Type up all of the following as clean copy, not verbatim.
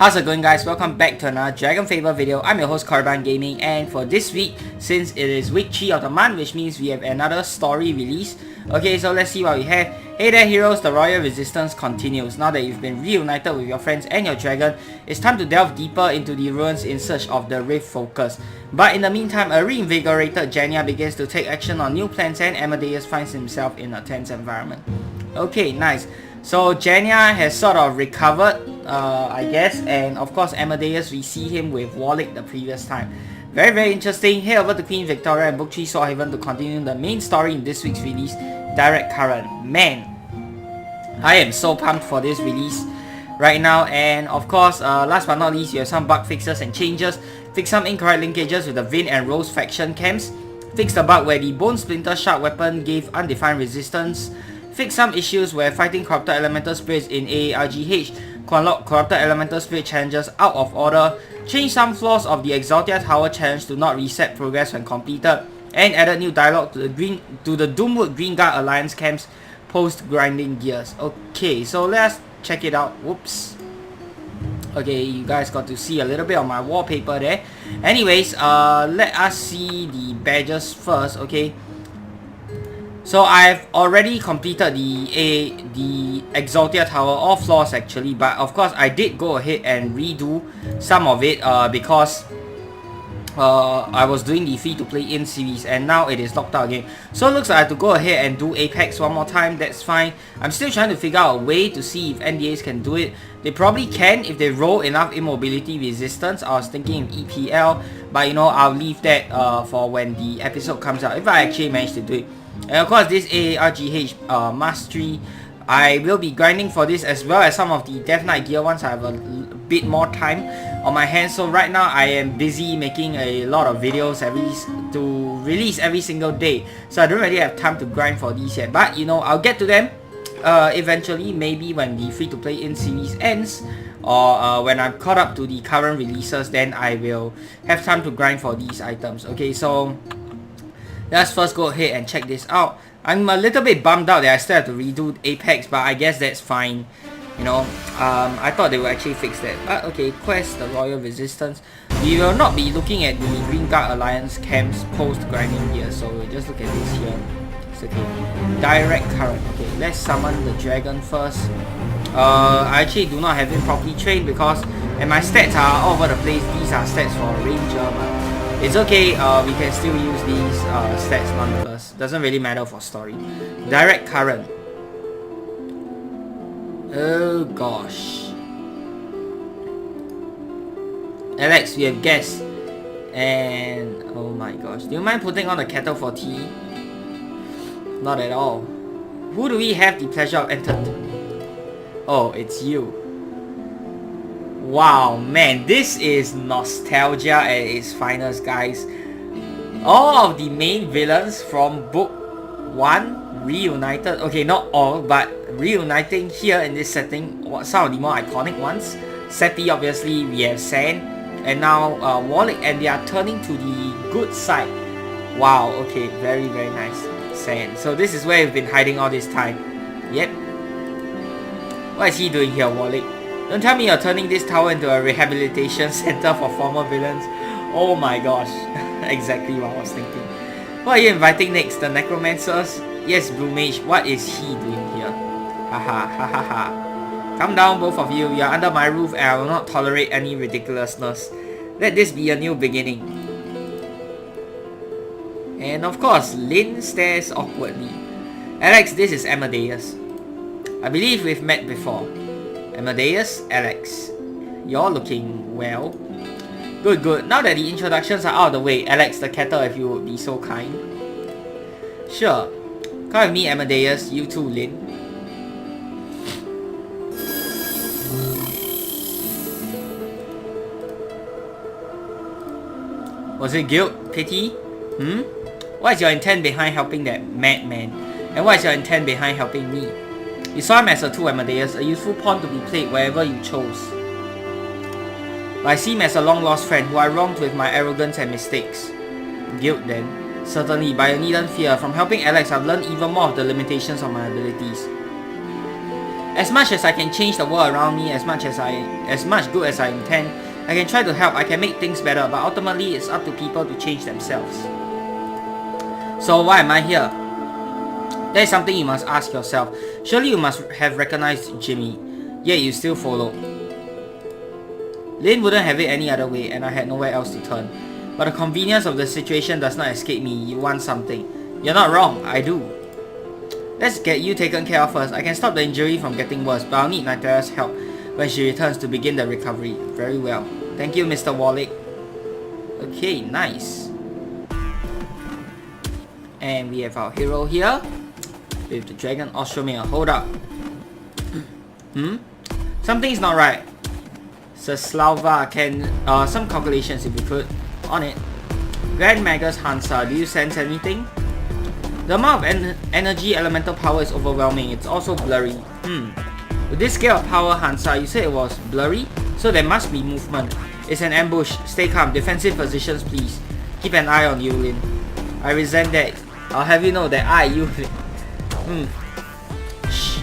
How's it going, guys? Welcome back to another DragonFable video. I'm your host Carbon Gaming, and for this week, since it is week 3 of the month, which means we have another story release. Okay, so let's see what we have. Hey there heroes, the royal resistance continues. Now that you've been reunited with your friends and your dragon, it's time to delve deeper into the ruins in search of the Rift Focus. But in the meantime, a reinvigorated Jania begins to take action on new plans, and Amadeus finds himself in a tense environment. Okay, nice. So Jania has sort of recovered, I guess, and of course Amadeus, we see him with Warlick the previous time. Very interesting. Head over to Queen Victoria and Book 3 Swordhaven to continue the main story in this week's release, Direct Current. Man, I am so pumped for this release right now, and of course, last but not least, you have some bug fixes and changes. Fix some incorrect linkages with the Vin and Rose faction camps. Fix the bug where the Bone Splinter Shark weapon gave undefined resistance. Fix some issues where fighting Corrupted Elemental Spirits in AARGH could unlock Corrupted Elemental Spirit challenges out of order. Change some flaws of the Exaltia Tower challenge to not reset progress when completed. And added new dialogue to the Doomwood Green Guard Alliance camps post grinding gears. Okay, so let's check it out. Whoops. Okay, you guys got to see a little bit of my wallpaper there. Anyways, let us see the badges first. Okay. So I've already completed the Exaltia Tower, all floors actually, but of course I did go ahead and redo some of it because I was doing the free to play in series and now it is locked out again. So it looks like I have to go ahead and do Apex one more time. That's fine. I'm still trying to figure out a way to see if NDAs can do it. They probably can if they roll enough immobility resistance. I was thinking of EPL, but you know, I'll leave that for when the episode comes out, if I actually manage to do it. And of course, this AARGH Mastery, I will be grinding for this as well as some of the Death Knight gear once I have a bit more time on my hands. So right now I am busy making a lot of videos to release every single day. So I don't really have time to grind for these yet. But you know, I'll get to them eventually, maybe when the free to play in series ends. Or when I'm caught up to the current releases, then I will have time to grind for these items. Okay, so let's first go ahead and check this out. I'm a little bit bummed out that I still have to redo Apex, but I guess that's fine. You know, I thought they would actually fix that. But okay, quest the Royal Resistance. We will not be looking at the Green Guard Alliance camps post grinding here, so we'll just look at this here. It's okay. Direct Current. Okay, let's summon the dragon first. I actually do not have him properly trained because, and my stats are all over the place. These are stats for a ranger, but it's okay, we can still use these stats nonetheless. Doesn't really matter for story. Direct Current. Oh gosh. Alex, we have guests. And oh my gosh. Do you mind putting on the kettle for tea? Not at all. Who do we have the pleasure of entering? Oh, it's you. Wow, man, this is nostalgia at its finest, guys. All of the main villains from book 1 reunited. Okay, not all, but reuniting here in this setting. Some of the more iconic ones. Seppi, obviously, we have Sand, and now Warlick, and they are turning to the good side. Wow, okay, very nice. Sand. So this is where we've been hiding all this time. Yep. What is he doing here, Warlick? Don't tell me you're turning this tower into a rehabilitation center for former villains. Oh my gosh. Exactly what I was thinking. What are you inviting next? The Necromancers? Yes, Blue Mage. What is he doing here? Haha. Come down, both of you. You're under my roof and I will not tolerate any ridiculousness. Let this be a new beginning. And of course, Lin stares awkwardly. Alex, this is Amadeus. I believe we've met before. Amadeus, Alex. You're looking well. Good. Now that the introductions are out of the way, Alex the kettle, if you would be so kind. Sure. Come with me, Amadeus. You too, Lin. Was it guilt? Pity? What is your intent behind helping that madman? And what is your intent behind helping me? You saw him as a tool, Amadeus, a useful pawn to be played wherever you chose. But I see him as a long-lost friend who I wronged with my arrogance and mistakes. Guilt then. Certainly, but you needn't fear. From helping Alex, I've learned even more of the limitations of my abilities. As much as I can change the world around me, as much good as I intend, I can try to help, I can make things better, but ultimately it's up to people to change themselves. So why am I here? That is something you must ask yourself. Surely you must have recognized Jimmy, yet you still follow. Lin wouldn't have it any other way, and I had nowhere else to turn. But the convenience of the situation does not escape me. You want something. You're not wrong, I do. Let's get you taken care of first. I can stop the injury from getting worse, but I'll need Nitara's help when she returns to begin the recovery. Very well. Thank you, Mr. Wallach. Okay, nice. And we have our hero here with the dragon Ostromir. Hold up. Something's not right. Saslava, can some calculations if you could. On it. Grand Magus Hansa, do you sense anything? The amount of energy elemental power is overwhelming. It's also blurry. With this scale of power, Hansa, you said it was blurry? So there must be movement. It's an ambush. Stay calm. Defensive positions, please. Keep an eye on Yulin. I resent that. I'll have you know that Yulin. Shh.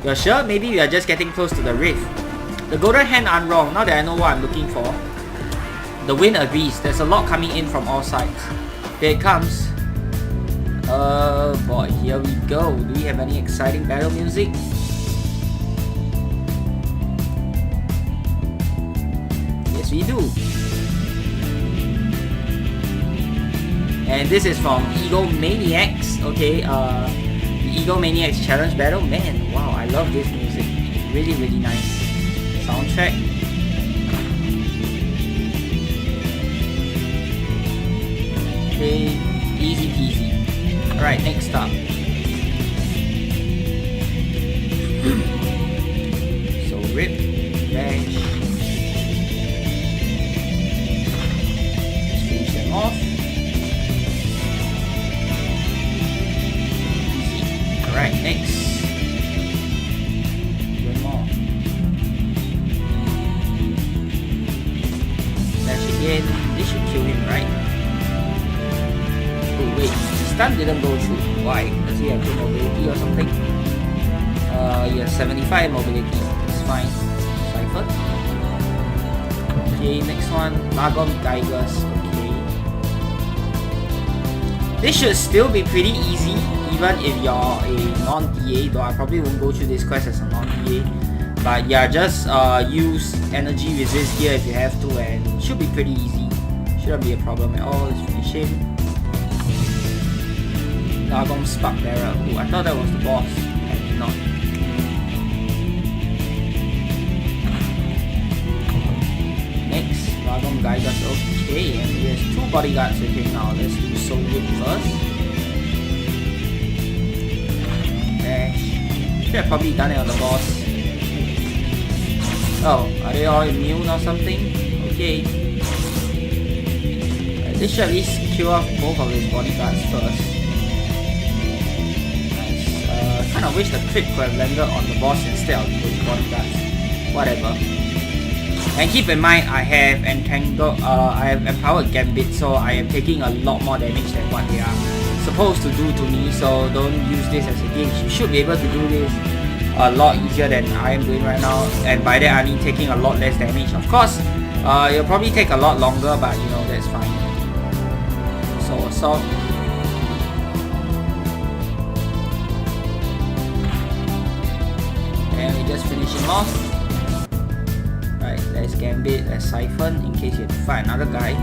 You're sure? Maybe we are just getting close to the rift. The golden hand aren't wrong. Now that I know what I'm looking for. The wind agrees. There's a lot coming in from all sides. Here it comes. Boy, here we go. Do we have any exciting battle music? Yes, we do. And this is from Egomaniacs. Okay, the Egomaniacs challenge battle. Man, wow, I love this music. Really, really nice. Soundtrack. Okay, easy peasy. Alright, next up. So rip, dash. Let's finish them off. Easy. Alright, next. One more. Dash again. This should kill him, right? Oh wait. Stun didn't go through. Why? Does he have good mobility or something? He has 75 mobility. It's fine. Cypher. Okay, next one. Lagom Geiger's. Okay. This should still be pretty easy, even if you're a non-TA, though I probably won't go through this quest as a non-TA. But yeah, just use energy resist here if you have to, and it should be pretty easy. Shouldn't be a problem at all. Let's finish him. Lagom Spark Bearer. Oh, I thought that was the boss. Apparently not. Next, Lagom Geiger's okay, and he has 2 bodyguards with him now. Let's do Soul Whip first. Dash. Should have probably done it on the boss. Oh, are they all immune or something? Okay. This should at least kill off both of his bodyguards first. I wish the crit could have landed on the boss instead of those bodyguards. Whatever. And keep in mind, I have empowered Gambit, so I am taking a lot more damage than what they are supposed to do to me. So don't use this as a gauge. You should be able to do this a lot easier than I am doing right now. And by that I mean taking a lot less damage. Of course, it'll probably take a lot longer, but you know, that's fine. So assault. And we just finish him off. Right, let's Gambit, let's Siphon in case you have to fight another guy.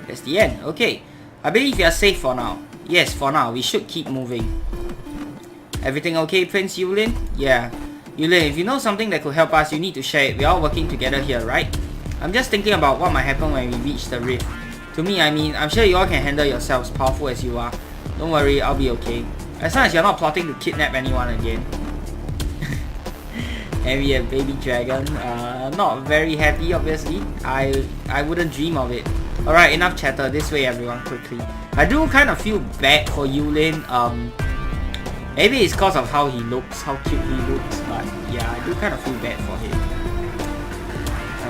That's the end. Okay, I believe you are safe for now. Yes, for now. We should keep moving. Everything okay, Prince Yulin? Yeah. Yulin, if you know something that could help us, you need to share it. We're all working together here, right? I'm just thinking about what might happen when we reach the rift. To me, I mean, I'm sure you all can handle yourselves, powerful as you are. Don't worry, I'll be okay. As long as you're not plotting to kidnap anyone again. And we have Baby Dragon. Not very happy, obviously. I wouldn't dream of it. Alright, enough chatter. This way, everyone, quickly. I do kind of feel bad for Yulin. Maybe it's because of how he looks, how cute he looks. But yeah, I do kind of feel bad for him.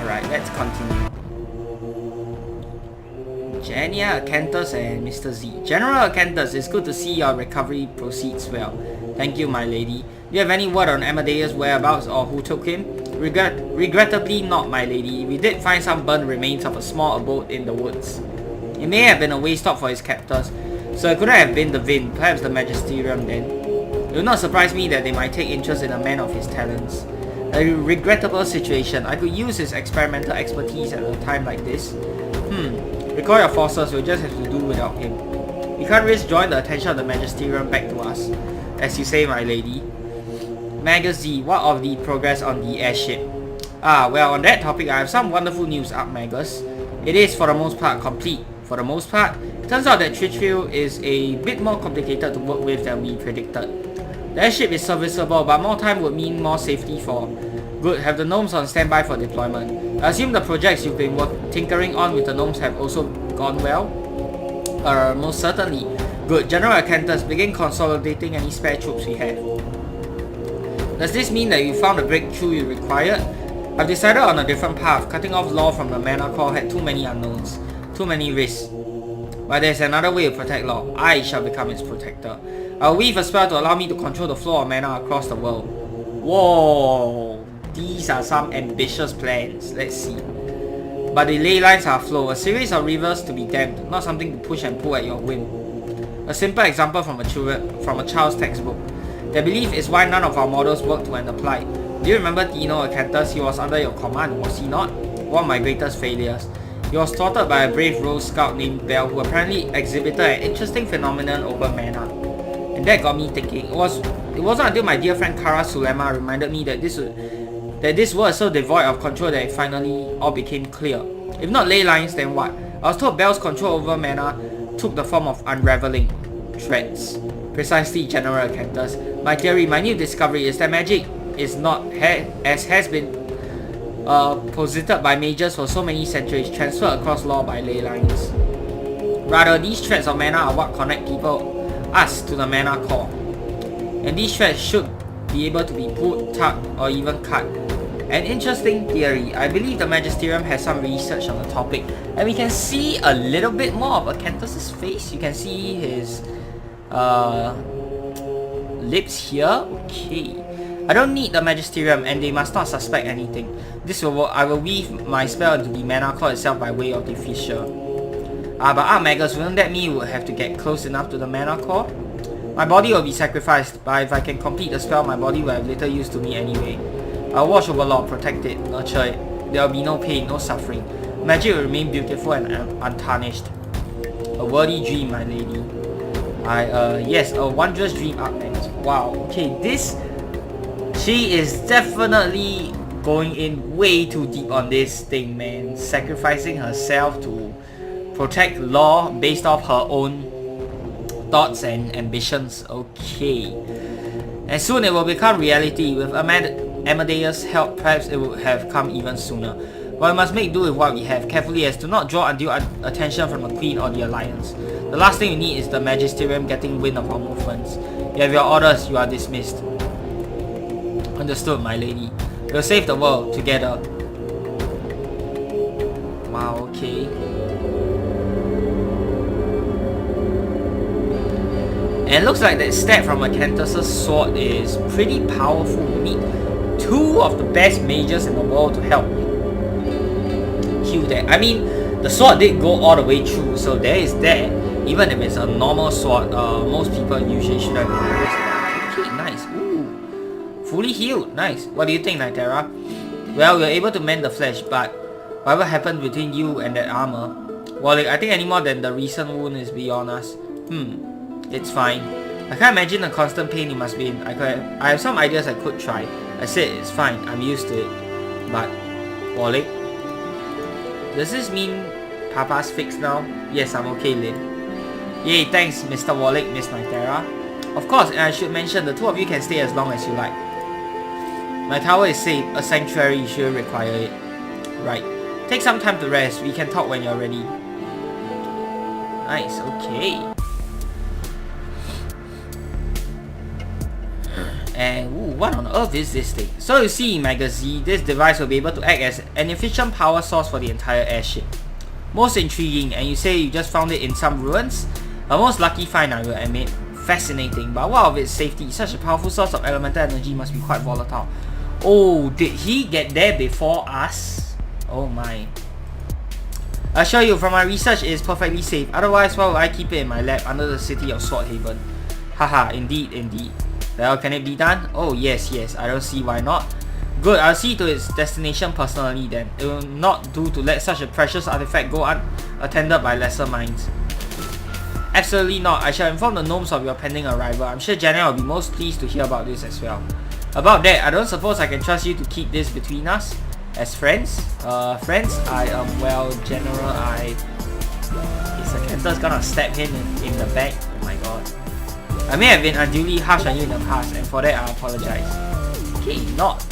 Alright, let's continue. Genia, Acanthus, and Mr. Z. General Acanthus, it's good to see your recovery proceeds well. Thank you, my lady. Do you have any word on Amadeus' whereabouts or who took him? Regrettably not, my lady. We did find some burnt remains of a small abode in the woods. It may have been a way stop for his captors, so it couldn't have been the Vin, perhaps the Magisterium then. It would not surprise me that they might take interest in a man of his talents. A regrettable situation. I could use his experimental expertise at a time like this. Recall your forces, we'll just have to do without him. We can't risk drawing the attention of the Magisterium back to us. As you say, my lady. Magus Z, what of the progress on the airship? Well, on that topic, I have some wonderful news up, Magus. It is, for the most part, complete. For the most part, it turns out that Trichfield is a bit more complicated to work with than we predicted. The airship is serviceable, but more time would mean more safety for. Good, have the gnomes on standby for deployment. I assume the projects you've been tinkering on with the gnomes have also gone well? Most certainly. Good, General Acanthus, begin consolidating any spare troops we have. Does this mean that you found the breakthrough you required? I've decided on a different path. Cutting off Law from the mana core had too many unknowns. Too many risks. But there's another way to protect Law. I shall become its protector. I'll weave a spell to allow me to control the flow of mana across the world. Whoa! These are some ambitious plans. Let's see. But the ley lines are flow. A series of rivers to be dammed, not something to push and pull at your whim. A simple example from a child's textbook. Their belief is why none of our models worked when applied. Do you remember Dino Acanthus? He was under your command, was he not? One of my greatest failures. He was thwarted by a brave rogue scout named Bell, who apparently exhibited an interesting phenomenon over mana. And that got me thinking. It wasn't until my dear friend Kara Sulema reminded me that this world is so devoid of control that it finally all became clear. If not ley lines, then what? I was told Bell's control over mana took the form of unraveling threads. Precisely, General Acanthus. My theory, my new discovery is that magic is not, as has been posited by mages for so many centuries, transferred across law by ley lines. Rather, these threads of mana are what connect us to the mana core. And these threads should be able to be pulled, tugged, or even cut. An interesting theory. I believe the Magisterium has some research on the topic, and we can see a little bit more of Acanthus' face. You can see his lips here. Okay. I don't need the Magisterium, and they must not suspect anything. I will weave my spell into the mana core itself by way of the fissure. But Magus, wouldn't that mean you would have to get close enough to the mana core? My body will be sacrificed, but if I can complete the spell, my body will have little use to me anyway. I'll watch over Law, protect it, nurture it. There will be no pain, no suffering. Magic will remain beautiful and untarnished. A worthy dream, my lady. Yes, a wondrous dream up next. Wow, okay, she is definitely going in way too deep on this thing, man. Sacrificing herself to protect Law based off her own thoughts and ambitions. Okay. And soon it will become reality. With Amadeus' help, perhaps it would have come even sooner. But we must make do with what we have carefully as to not draw undue attention from the Queen or the Alliance. The last thing we need is the Magisterium getting wind of our movements. You have your orders, you are dismissed. Understood, my lady. We'll save the world together. Wow, okay. And it looks like that stab from Acanthus' sword is pretty powerful. We need two of the best mages in the world to help kill that. I mean, the sword did go all the way through, so there is that. Even if it's a normal sword, most people usually shouldn't have used it. Okay, nice. Ooh. Fully healed. Nice. What do you think, Nitera? Well, we were able to mend the flesh, but whatever happened between you and that armor? Well, I think any more than the recent wound is beyond us. It's fine. I can't imagine the constant pain you must be in. I have some ideas I could try. I said it's fine. I'm used to it. But, Wally, does this mean Papa's fixed now? Yes, I'm okay, Lin. Yay, thanks, Mr. Wallach, Miss Nitera. Of course, and I should mention, the two of you can stay as long as you like. My tower is safe. A sanctuary, you shouldn't require it. Right. Take some time to rest. We can talk when you're ready. Nice, okay. And ooh, what on earth is this thing? So you see, Magazine, this device will be able to act as an efficient power source for the entire airship. Most intriguing, and you say you just found it in some ruins? A most lucky find, I will admit. fascinating, but what of its safety? Such a powerful source of elemental energy must be quite volatile. Oh, did he get there before us? Oh my. I assure you, from my research, it is perfectly safe. Otherwise, why would I keep it in my lab under the city of Swordhaven? Haha, indeed, indeed. Well, can it be done? Oh, yes, yes. I don't see why not. Good, I'll see to its destination personally then. It will not do to let such a precious artifact go unattended by lesser minds. Absolutely not. I shall inform the gnomes of your pending arrival. I'm sure Jenna will be most pleased to hear about this as well. About that, I don't suppose I can trust you to keep this between us? As friends? Friends? Well, General, is Acanthus gonna stab him in the back? Oh my god. I may have been unduly harsh on you in the past, and for that I apologize. Okay, not.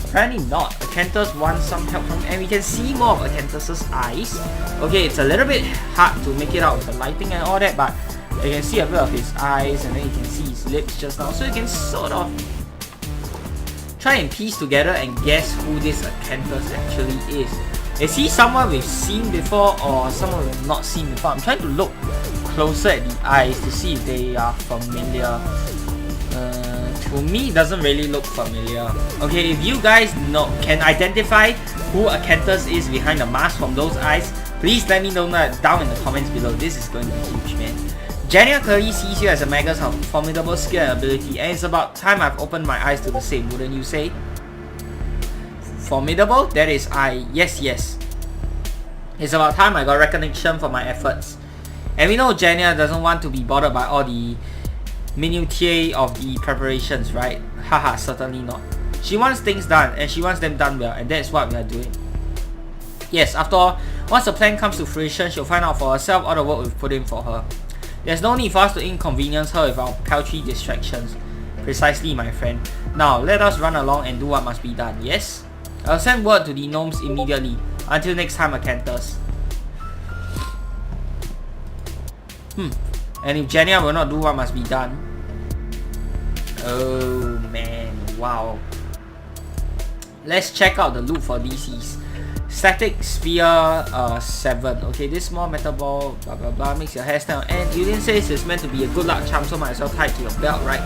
Apparently not. Acanthus wants some help from him, and we can see more of Acanthus's eyes. Okay, it's a little bit hard to make it out with the lighting and all that, but you can see a bit of his eyes, and then you can see his lips just now, so you can sort of try and piece together and guess who this Acanthus actually is. Is he someone we've seen before or someone we've not seen before? I'm trying to look closer at the eyes to see if they are familiar. To me, it doesn't really look familiar. Okay, if you guys can identify who Acanthus is behind the mask from those eyes, please let me know that down in the comments below. This is going to be huge, man. Jania clearly sees you as a magus of formidable skill and ability, and it's about time I've opened my eyes to the same, wouldn't you say? Formidable? That is yes, yes. It's about time I got recognition for my efforts. And we know Jania doesn't want to be bothered by all the minutiae of the preparations, right? Haha, certainly not. She wants things done, and she wants them done well, and that's what we are doing. Yes, after all, once the plan comes to fruition, she'll find out for herself all the work we've put in for her. There's no need for us to inconvenience her with our paltry distractions. Precisely, my friend. Now, let us run along and do what must be done, yes? I'll send word to the gnomes immediately. Until next time, Acanthus. And if Jania will not do what must be done... Oh man, wow. Let's check out the loot for DCs. Static Sphere 7. Okay, this small metal ball, blah blah blah, makes your hair stand. And Yulin says it's meant to be a good luck charm, so might as well tie it to your belt, right?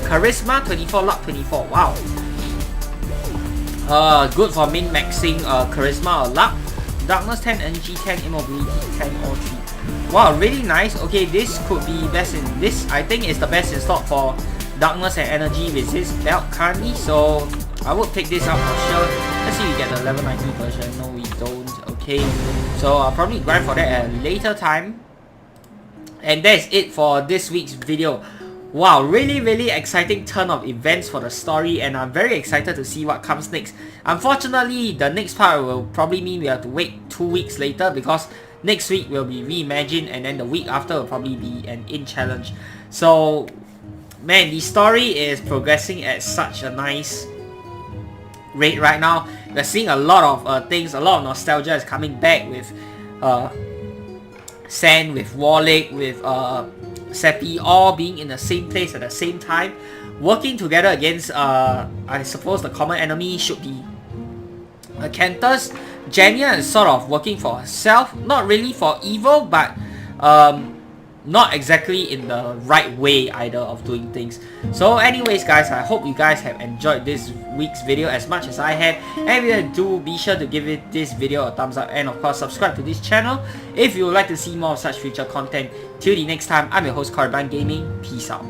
Charisma 24, luck 24. Wow. Good for min-maxing Charisma or luck. Darkness 10, Energy 10, Immobility 10, all 3. Wow, really nice. Okay, this could be best in this. I think is the best in stock for Darkness and Energy with this belt currently. So I would pick this up for sure. Let's see if we get the level 90 version. No, we don't. Okay, so I'll probably grind for that at a later time. And that's it for this week's video. Wow, really exciting turn of events for the story, and I'm very excited to see what comes next. Unfortunately, the next part will probably mean we have to wait 2 weeks later, because next week will be reimagined, and then the week after will probably be an in challenge. So man, the story is progressing at such a nice rate right now. We're seeing a lot of things, a lot of nostalgia is coming back with Sen, with Warlick, with Seppi, all being in the same place at the same time, working together against I suppose the common enemy should be Acanthus. Jania is sort of working for herself, not really for evil, but not exactly in the right way either of doing things. So anyways guys, I hope you guys have enjoyed this week's video as much as I have, and if you do, be sure to give this video a thumbs up, and of course subscribe to this channel if you would like to see more of such future content. Till the next time, I'm your host Carbon Gaming. Peace out.